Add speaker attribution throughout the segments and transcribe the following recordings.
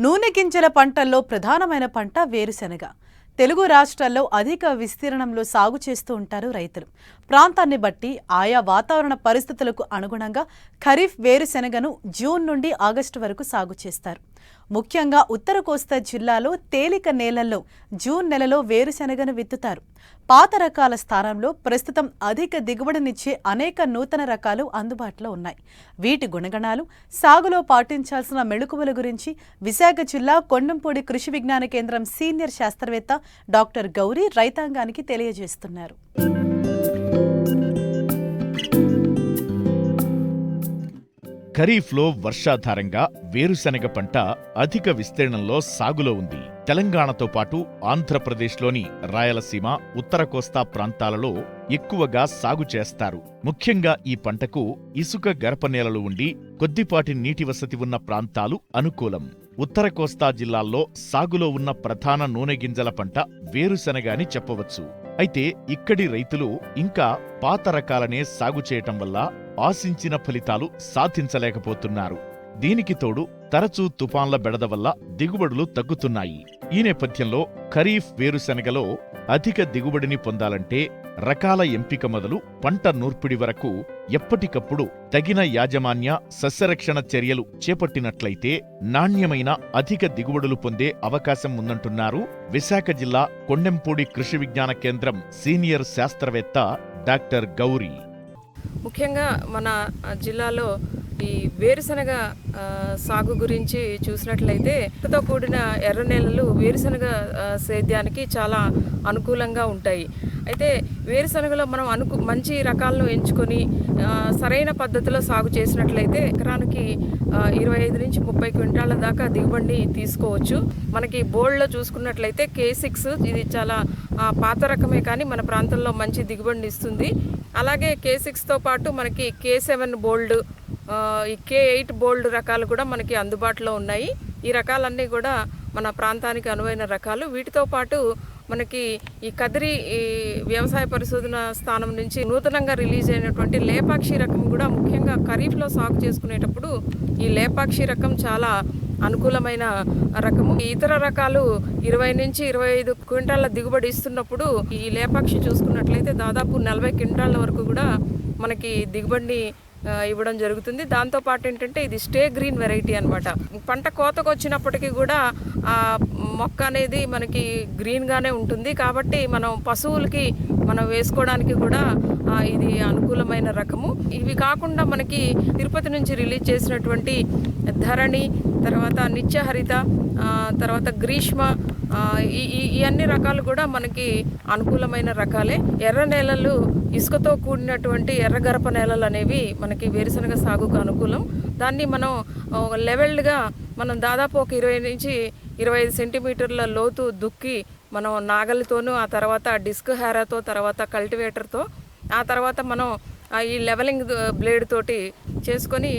Speaker 1: నూనె గింజల పంటల్లో ప్రధానమైన పంట వేరుశెనగ. తెలుగు రాష్ట్రాల్లో అధిక విస్తీర్ణంలో సాగు చేస్తూ ఉంటారు రైతులు. ప్రాంతాన్ని బట్టి ఆయా వాతావరణ పరిస్థితులకు అనుగుణంగా ఖరీఫ్ వేరుశెనగను జూన్ నుండి ఆగస్టు వరకు సాగు చేస్తారు. ముఖ్యంగా ఉత్తర కోస్తా జిల్లాలో తేలిక నేలల్లో జూన్ నెలలో వేరుశెనగను విత్తుతారు. పాత రకాల స్థానంలో ప్రస్తుతం అధిక దిగుబడినిచ్చే అనేక నూతన రకాలు అందుబాటులో ఉన్నాయి. వీటి గుణగణాలు, సాగులో పాటించాల్సిన మెళుకువల గురించి విశాఖ జిల్లా కొండంపూడి కృషి విజ్ఞాన కేంద్రం సీనియర్ శాస్త్రవేత్త డాక్టర్ గౌరీ రైతాంగానికి తెలియజేస్తున్నారు.
Speaker 2: ఖరీఫ్లో వర్షాధారంగా వేరుశెనగ పంట అధిక విస్తీర్ణంలో సాగులో ఉంది. తెలంగాణతో పాటు ఆంధ్రప్రదేశ్లోని రాయలసీమ, ఉత్తర కోస్తా ప్రాంతాలలో ఎక్కువగా సాగు చేస్తారు. ముఖ్యంగా ఈ పంటకు ఇసుక గరపనేలలు ఉండి కొద్దిపాటి నీటి వసతి ఉన్న ప్రాంతాలు అనుకూలం. ఉత్తర కోస్తా జిల్లాల్లో సాగులో ఉన్న ప్రధాన నూనె గింజల పంట వేరుశెనగ అని చెప్పవచ్చు. అయితే ఇక్కడి రైతులు ఇంకా పాత రకాలనే సాగు చేయటం వల్ల ఆశించిన ఫలితాలు సాధించలేకపోతున్నారు. దీనికి తోడు తరచూ తుఫాన్ల బెడద వల్ల దిగుబడులు తగ్గుతున్నాయి. ఈ నేపథ్యంలో ఖరీఫ్ వేరుశెనగలో అధిక దిగుబడిని పొందాలంటే రకాల ఎంపిక మొదలు పంట నూర్పిడి వరకు ఎప్పటికప్పుడు తగిన యాజమాన్య సస్యరక్షణ చర్యలు చేపట్టినట్లయితే నాణ్యమైన అధిక దిగుబడులు పొందే అవకాశం ఉందంటున్నారు విశాఖ జిల్లా కొండెంపూడి కృషి విజ్ఞాన కేంద్రం సీనియర్ శాస్త్రవేత్త డాక్టర్ గౌరీ.
Speaker 3: ముఖ్యంగా మన జిల్లాలో ఈ వేరుశనగ సాగు గురించి చూసినట్లయితే తో కూడిన ఎర్ర నేలలు వేరుశనగ సేద్యానికి చాలా అనుకూలంగా ఉంటాయి. అయితే వేరుశనగలో మనం మంచి రకాలను ఎంచుకొని సరైన పద్ధతిలో సాగు చేసినట్లయితే ఎకరానికి 25 నుంచి 30 క్వింటాల దాకా దిగుబడిని తీసుకోవచ్చు. మనకి బోల్డ్లో చూసుకున్నట్లయితే K6 ఇది చాలా పాత రకమే కానీ మన ప్రాంతంలో మంచి దిగుబడిని ఇస్తుంది. అలాగే K6తో పాటు మనకి K7 బోల్డ్, ఈ K8 బోల్డ్ రకాలు కూడా మనకి అందుబాటులో ఉన్నాయి. ఈ రకాలన్నీ కూడా మన ప్రాంతానికి అనువైన రకాలు. వీటితో పాటు మనకి ఈ కదిరి వ్యవసాయ పరిశోధన స్థానం నుంచి నూతనంగా రిలీజ్ అయినటువంటి లేపాక్షి రకం కూడా ముఖ్యంగా ఖరీఫ్లో సాగు చేసుకునేటప్పుడు ఈ లేపాక్షి రకం చాలా అనుకూలమైన రకము. ఇతర రకాలు 20 నుంచి 25 క్వింటాల దిగుబడి ఇస్తున్నప్పుడు ఈ లేపాక్షి చూసుకున్నట్లయితే దాదాపు 40 క్వింటాల వరకు కూడా మనకి దిగుబడిని ఇవ్వడం జరుగుతుంది. దాంతోపాటు ఏంటంటే ఇది స్టే గ్రీన్ వెరైటీ అనమాట. పంట కోతకు వచ్చినప్పటికీ కూడా మొక్క అనేది మనకి గ్రీన్గానే ఉంటుంది. కాబట్టి మనం పశువులకి మనం వేసుకోవడానికి కూడా ఇది అనుకూలమైన రకము. ఇవి కాకుండా మనకి తిరుపతి నుంచి రిలీజ్ చేసినటువంటి ధరణి, తర్వాత నిత్యహరిత, తర్వాత గ్రీష్మ, ఈ అన్ని రకాలు కూడా మనకి అనుకూలమైన రకాలే. ఎర్ర నేలలు, ఇసుకతో కూడినటువంటి ఎర్రగరప నేలలు అనేవి మనకి వేరుశనగ సాగుకు అనుకూలం. దాన్ని మనం లెవెల్డ్గా మనం దాదాపు ఒక 20 నుంచి 25 సెంటీమీటర్ల లోతు దుక్కి మనం నాగలితోనూ, ఆ తర్వాత డిస్క్ హ్యారాతో, తర్వాత కల్టివేటర్తో, ఆ తర్వాత మనం ఈ లెవెలింగ్ బ్లేడ్ తోటి చేసుకొని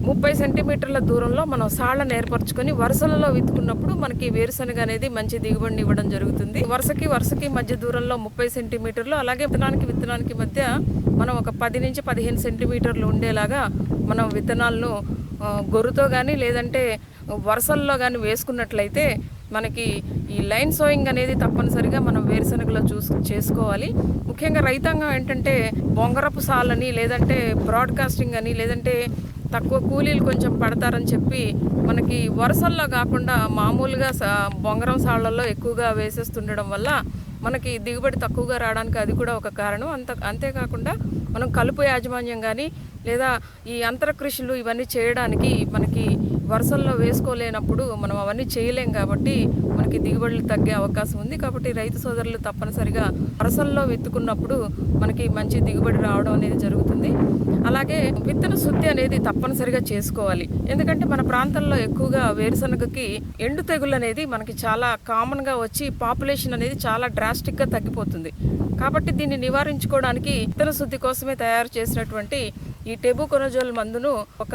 Speaker 3: 30 సెంటీమీటర్ల దూరంలో మనం సాళ్లను ఏర్పరచుకొని వరుసలలో విత్తుకున్నప్పుడు మనకి వేరుశనగ అనేది మంచి దిగుబడిని ఇవ్వడం జరుగుతుంది. వరుసకి మధ్య దూరంలో 30 సెంటీమీటర్లు, అలాగే విత్తనానికి మధ్య మనం ఒక 10 నుంచి 15 సెంటీమీటర్లు ఉండేలాగా మనం విత్తనాలను గొర్రుతో కానీ లేదంటే వరుసల్లో కానీ వేసుకున్నట్లయితే మనకి ఈ లైన్ సోయింగ్ అనేది తప్పనిసరిగా మనం వేరుశనగలో చేసుకోవాలి. ముఖ్యంగా రైతాంగం ఏంటంటే బొంగరపు సాలని, లేదంటే బ్రాడ్కాస్టింగ్ అని, లేదంటే తక్కువ కూలీలు కొంచెం పడతారని చెప్పి మనకి వరుసల్లో కాకుండా మామూలుగా బొంగరం సాళ్లలో ఎక్కువగా వేసేస్తుండడం వల్ల మనకి దిగుబడి తక్కువగా రావడానికి అది కూడా ఒక కారణం. అంతేకాకుండా మనం కలుపు యాజమాన్యం కానీ లేదా ఈ అంతర కృషులు ఇవన్నీ చేయడానికి మనకి వరుసల్లో వేసుకోలేనప్పుడు మనం అవన్నీ చేయలేం. కాబట్టి మనకి దిగుబడులు తగ్గే అవకాశం ఉంది. కాబట్టి రైతు సోదరులు తప్పనిసరిగా వరుసల్లో విత్తుకున్నప్పుడు మనకి మంచి దిగుబడి రావడం అనేది జరుగుతుంది. అలాగే విత్తన శుద్ధి అనేది తప్పనిసరిగా చేసుకోవాలి. ఎందుకంటే మన ప్రాంతంలో ఎక్కువగా వేరుశనగకి ఎండు తెగులు అనేది మనకి చాలా కామన్గా వచ్చి పాపులేషన్ అనేది చాలా డ్రాస్టిక్గా తగ్గిపోతుంది. కాబట్టి దీన్ని నివారించుకోవడానికి విత్తన శుద్ధి కోసమే తయారు చేసినటువంటి ఈ టెబుకొనజోల్ మందును ఒక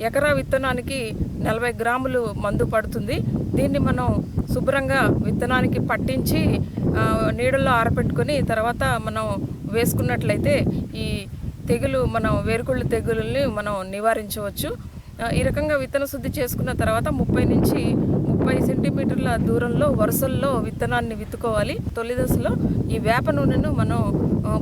Speaker 3: ఎకరా విత్తనానికి 40 గ్రాములు మందు పడుతుంది. దీన్ని మనం శుభ్రంగా విత్తనానికి పట్టించి నీడల్లో ఆరబెట్టుకొని తర్వాత మనం వేసుకున్నట్లయితే ఈ తెగులు, మనం వేరుకుళ్ళు తెగులని మనం నివారించవచ్చు. ఈ రకంగా విత్తన శుద్ధి చేసుకున్న తర్వాత 30 నుంచి 30 సెంటీమీటర్ల దూరంలో వరుసల్లో విత్తనాన్ని విత్తుకోవాలి. తొలి దశలో ఈ వేప నూనెను మనం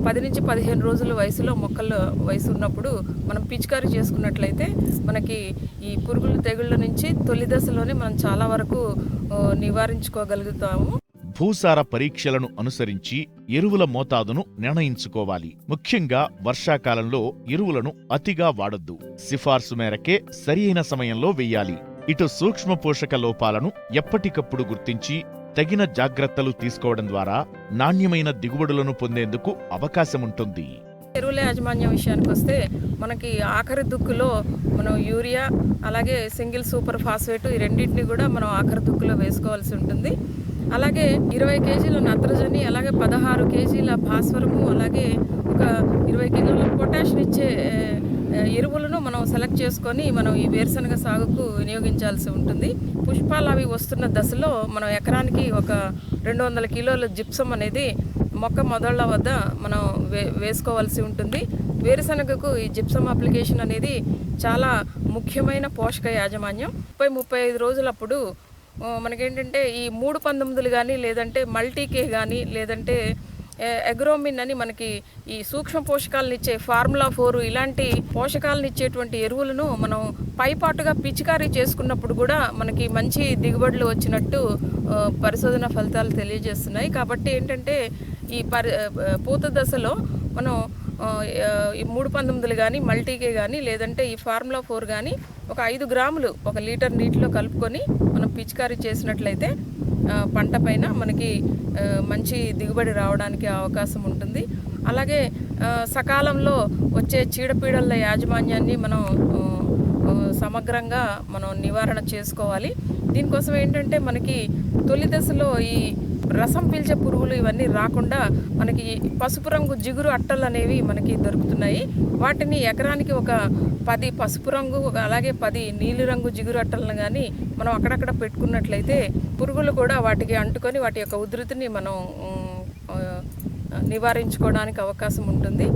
Speaker 3: 10 నుంచి 15 రోజుల వయసులో మొక్కల వయసు ఉన్నప్పుడు మనం పిచికారీ చేసుకున్నట్లయితే మనకి ఈ పురుగులు తెగుళ్ళ నుంచి తొలి దశలోనే మనం చాలా వరకు నివారించుకోగలుగుతాము.
Speaker 2: భూసార పరీక్షలను అనుసరించి ఎరువుల మోతాదును నిర్ణయించుకోవాలి. ముఖ్యంగా వర్షాకాలంలో ఎరువులను అతిగా వాడొద్దు. సిఫార్సు మేరకే సరియైన సమయంలో వెయ్యాలి. ఇటు సూక్ష్మ పోషక లోపాలను ఎప్పటికప్పుడు గుర్తించి తగిన జాగ్రత్తలు తీసుకోవడం ద్వారా నాణ్యమైన దిగుబడులను పొందేందుకు అవకాశముంటుంది.
Speaker 3: ఎరువుల యాజమాన్యం విషయానికి వస్తే మనకి ఆఖరి దుక్కులో మనం యూరియా అలాగే సింగిల్ సూపర్ ఫాస్ఫేట్ ఈ రెండింటిని కూడా మనం ఆఖరి దుక్కులో వేసుకోవాల్సి ఉంటుంది. అలాగే 20 కేజీల నత్రజని, అలాగే 16 కేజీల భాస్వరము, అలాగే ఒక 20 కిలోల పొటాషియం ఇచ్చే ఎరువులను మనం సెలెక్ట్ చేసుకొని మనం ఈ వేరుశనగ సాగుకు వినియోగించాల్సి ఉంటుంది. పుష్పాలు అవి వస్తున్న దశలో మనం ఎకరానికి ఒక 200 కిలోల జిప్సం అనేది మొక్క మొదళ్ళ వద్ద మనం వేసుకోవాల్సి ఉంటుంది. వేరుశనగకు ఈ జిప్సం అప్లికేషన్ అనేది చాలా ముఖ్యమైన పోషక యాజమాన్యం. 30-35 రోజులప్పుడు మనకేంటంటే ఈ 3-19 కానీ, లేదంటే మల్టీకే కానీ, లేదంటే ఎగ్రోమిన్ అని మనకి ఈ సూక్ష్మ పోషకాలను ఇచ్చే ఫార్ములా 4 ఇలాంటి పోషకాలను ఇచ్చేటువంటి ఎరువులను మనం పైపాటుగా పిచికారీ చేసుకున్నప్పుడు కూడా మనకి మంచి దిగుబడులు వచ్చినట్టు పరిశోధన ఫలితాలు తెలియజేస్తున్నాయి. కాబట్టి ఏంటంటే ఈ పూత దశలో మనం ఈ 3-19 కానీ, మల్టీకే కానీ, లేదంటే ఈ ఫార్ములా 4 కానీ ఒక 5 గ్రాములు 1 లీటర్ నీటిలో కలుపుకొని మనం పిచికారీ చేసినట్లయితే పంట పైన మనకి మంచి దిగుబడి రావడానికి అవకాశం ఉంటుంది. అలాగే సకాలంలో వచ్చే చీడపీడల యాజమాన్యాన్ని మనం సమగ్రంగా మనం నివారణ చేసుకోవాలి. దీనికోసం ఏంటంటే మనకి తొలి దశలో ఈ రసం పీల్చే పురుగులు ఇవన్నీ రాకుండా మనకి పసుపు రంగు జిగురు అట్టలు అనేవి మనకి దొరుకుతున్నాయి. వాటిని ఎకరానికి ఒక 10 పసుపు రంగు, అలాగే 10 నీలిరంగు జిగురు అట్టలను కానీ మనం అక్కడక్కడ పెట్టుకున్నట్లయితే పురుగులు కూడా వాటికి అంటుకొని వాటి యొక్క ఉధృతిని మనం నివారించుకోవడానికి అవకాశం ఉంటుంది.